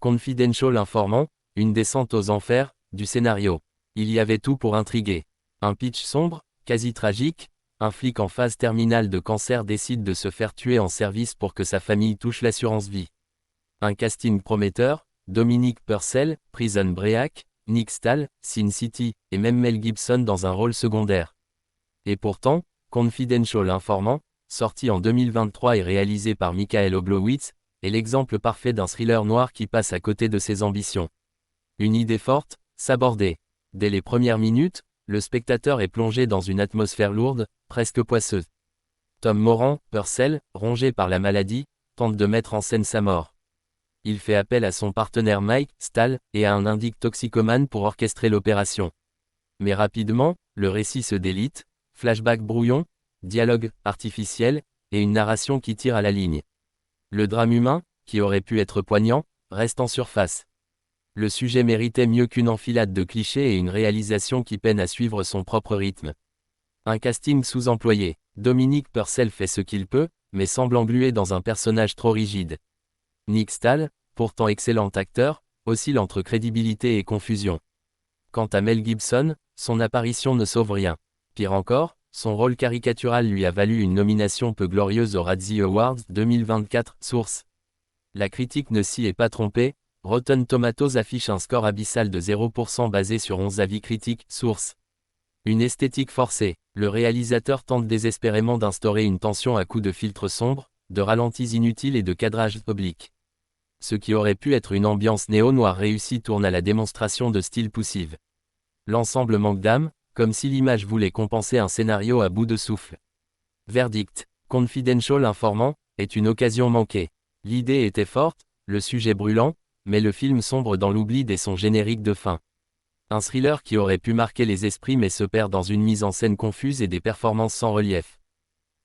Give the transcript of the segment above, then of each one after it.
Confidential informant, une descente aux enfers, du scénario. Il y avait tout pour intriguer. Un pitch sombre, quasi tragique, un flic en phase terminale de cancer décide de se faire tuer en service pour que sa famille touche l'assurance vie. Un casting prometteur, Dominique Purcell, Prison Break, Nick Stahl, Sin City, et même Mel Gibson dans un rôle secondaire. Et pourtant, Confidential informant, sorti en 2023 et réalisé par Michael Oblowitz, est l'exemple parfait d'un thriller noir qui passe à côté de ses ambitions. Une idée forte, s'aborder. Dès les premières minutes, le spectateur est plongé dans une atmosphère lourde, presque poisseuse. Tom Moran, Purcell, rongé par la maladie, tente de mettre en scène sa mort. Il fait appel à son partenaire Mike Stahl et à un indique toxicomane pour orchestrer l'opération. Mais rapidement, le récit se délite, flashback brouillon, dialogue artificiel, et une narration qui tire à la ligne. Le drame humain, qui aurait pu être poignant, reste en surface. Le sujet méritait mieux qu'une enfilade de clichés et une réalisation qui peine à suivre son propre rythme. Un casting sous-employé. Dominique Purcell fait ce qu'il peut, mais semble englué dans un personnage trop rigide. Nick Stahl, pourtant excellent acteur, oscille entre crédibilité et confusion. Quant à Mel Gibson, son apparition ne sauve rien. Pire encore, son rôle caricatural lui a valu une nomination peu glorieuse aux Razzie Awards 2024. Source. La critique ne s'y est pas trompée, Rotten Tomatoes affiche un score abyssal de 0% basé sur 11 avis critiques. Source. Une esthétique forcée. Le réalisateur tente désespérément d'instaurer une tension à coups de filtres sombres, de ralentis inutiles et de cadrage oblique. Ce qui aurait pu être une ambiance néo-noire réussie tourne à la démonstration de style poussive. L'ensemble manque d'âme, comme si l'image voulait compenser un scénario à bout de souffle. Verdict. Confidential informant, est une occasion manquée. L'idée était forte, le sujet brûlant, mais le film sombre dans l'oubli dès son générique de fin. Un thriller qui aurait pu marquer les esprits mais se perd dans une mise en scène confuse et des performances sans relief.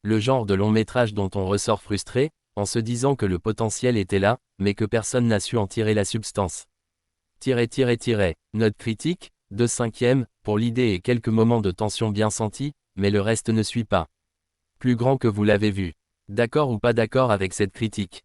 Le genre de long métrage dont on ressort frustré, en se disant que le potentiel était là, mais que personne n'a su en tirer la substance. Note critique, 2/5, pour l'idée et quelques moments de tension bien sentis, mais le reste ne suit pas. Plus grand que vous l'avez vu. D'accord ou pas d'accord avec cette critique?